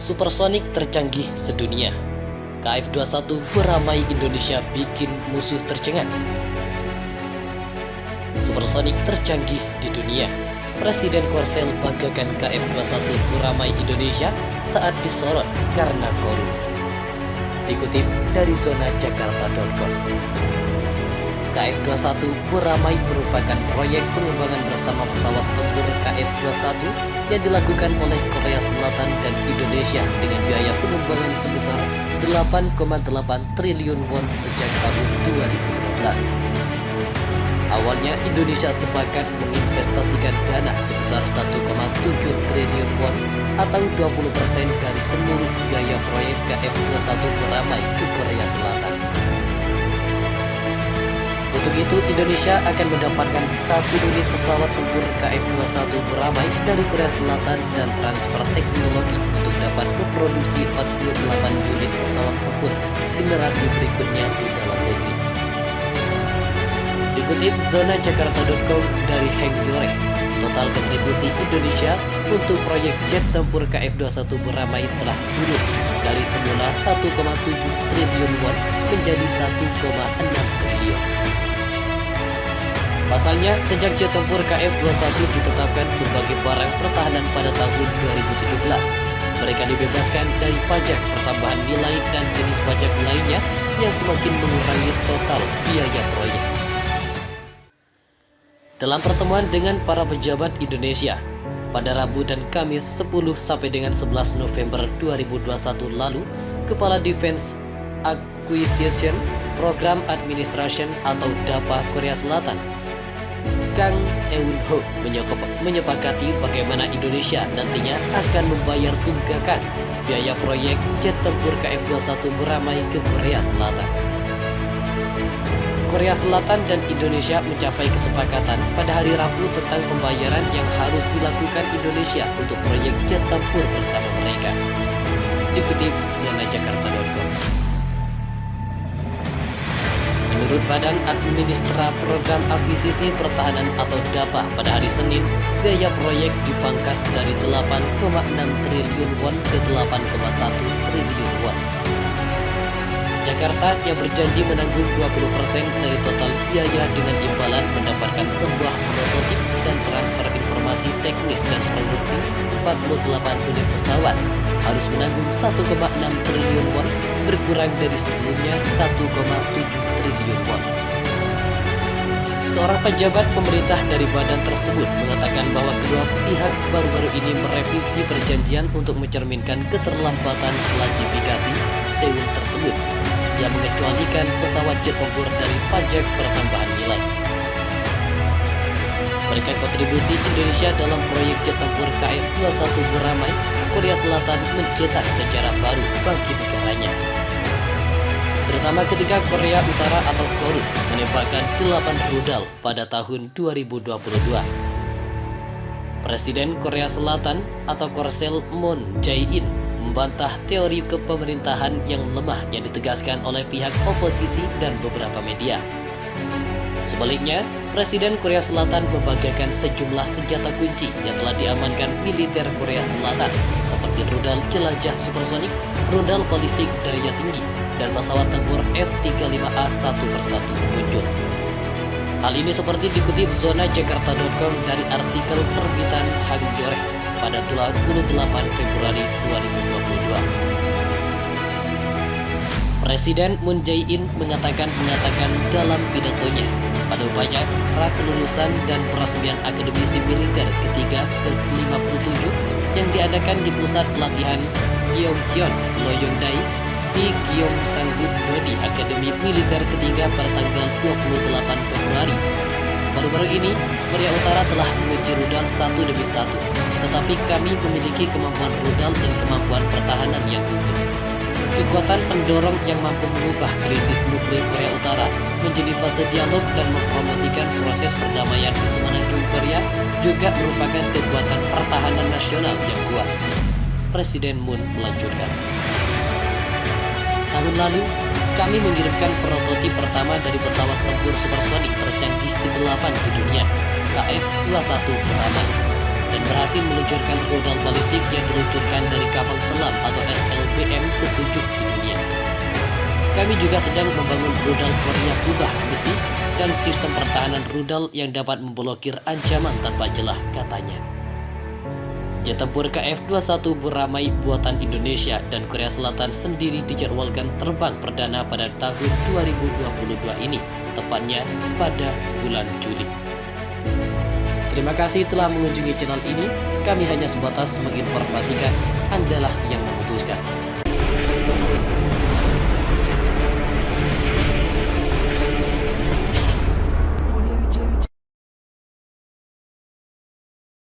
Supersonik tercanggih sedunia. KF-21 beramai Indonesia bikin musuh tercengang. Supersonik tercanggih di dunia. Presiden Korsel banggakan KF-21 beramai Indonesia saat disorot karena korup. Dikutip dari zonajakarta.com. KF-21 beramai merupakan proyek pengembangan bersama pesawat tempur KF-21 yang dilakukan oleh Korea Selatan dan Indonesia dengan biaya pengembangan sebesar 8,8 triliun won sejak tahun 2012. Awalnya Indonesia sepakat menginvestasikan dana sebesar 1,7 triliun won atau 20% dari seluruh biaya proyek KF-21 beramai ke Korea Selatan. Untuk itu, Indonesia akan mendapatkan 1 unit pesawat tempur KF-21 beramai dari Korea Selatan dan transfer teknologi untuk dapat memproduksi 48 unit pesawat tempur generasi berikutnya di dalam negeri. Dikutip zonajakarta.com dari Heng Yore, total kontribusi Indonesia untuk proyek jet tempur KF-21 beramai telah turun dari semula 1,7 triliun won menjadi 1,6 triliun. Pasalnya, sejak jet tempur KF-21 ditetapkan sebagai barang pertahanan pada tahun 2017, mereka dibebaskan dari pajak pertambahan nilai dan jenis pajak lainnya yang semakin mengurangi total biaya proyek. Dalam pertemuan dengan para pejabat Indonesia pada Rabu dan Kamis 10 sampai dengan 11 November 2021 lalu, Kepala Defense Acquisition Program Administration atau DAPA Korea Selatan, Kang Eun-ho, menyepakati bagaimana Indonesia nantinya akan membayar tunggakan biaya proyek jet tempur KF-21 beramai ke Korea Selatan. Korea Selatan dan Indonesia mencapai kesepakatan pada hari Rabu tentang pembayaran yang harus dilakukan Indonesia untuk proyek jet tempur bersama mereka. Dikutip zonajakarta.com. Menurut Badan Administrasi Program Akuisisi Pertahanan atau DAPA pada hari Senin, biaya proyek dipangkas dari 8,6 triliun won ke 8,1 triliun won. Jakarta yang berjanji menanggung 20% dari total biaya dengan imbalan mendapatkan sebuah prototip dan transfer informasi teknis dan produksi 48 unit pesawat harus menanggung 1,6 triliun won, berkurang dari sebelumnya 1,7 triliun won. Seorang pejabat pemerintah dari badan tersebut mengatakan bahwa kedua pihak baru-baru ini merevisi perjanjian untuk mencerminkan keterlambatan klasifikasi Seoul tersebut yang mengecualikan pesawat jet tempur dari pajak pertambahan nilai. Berkat kontribusi Indonesia dalam proyek jet tempur KF-21 beramai, Korea Selatan mencetak sejarah baru bagi negaranya. Terutama ketika Korea Utara atau Korea menembakkan 8 rudal pada tahun 2022. Presiden Korea Selatan atau Korsel Moon Jae-in membantah teori kepemerintahan yang lemah yang ditegaskan oleh pihak oposisi dan beberapa media. Sebaliknya, Presiden Korea Selatan membanggakan sejumlah senjata kunci yang telah diamankan militer Korea Selatan seperti rudal jelajah supersonik, rudal balistik daya tinggi, dan pesawat tempur F-35A satu persatu muncul. Hal ini seperti dikutip zonajakarta.com dari artikel terbitan Hang Yore pada 28 Februari 2022. Presiden Moon Jae-in mengatakan dalam pidatonya pada upaya pra-kelulusan dan peresmian Akademisi Militer ketiga ke-57 yang diadakan di pusat pelatihan Gyeongjeon Loyondai di Gyeongsang-gu di Akademi Militer ketiga pada tanggal 28 Februari. Baru-baru ini, Korea Utara telah menguji rudal satu demi satu, tetapi kami memiliki kemampuan rudal dan kemampuan pertahanan yang utuh. Kekuatan pendorong yang mampu mengubah krisis nuklir Korea Utara menjadi fase dialog dan mempromosikan proses perdamaian di semenanjung Korea juga merupakan kekuatan pertahanan nasional yang kuat. Presiden Moon melanjutkan. Tahun lalu, kami mengirimkan prototip pertama dari pesawat tempur supersonik tercanggih ke-8 di dunia, KF-21 beramai. dan berhasil meluncurkan rudal balistik yang diluncurkan dari kapal selam atau SLBM ke-7 di dunia. Kami juga sedang membangun rudal Korea Kubah besi dan sistem pertahanan rudal yang dapat memblokir ancaman tanpa celah, katanya. Jet tempur KF-21 Buramai buatan Indonesia dan Korea Selatan sendiri dijadwalkan terbang perdana pada tahun 2022 ini, tepatnya pada bulan Juli. Terima kasih telah mengunjungi channel ini. Kami hanya sebatas menginformasikan, Andalah yang memutuskan.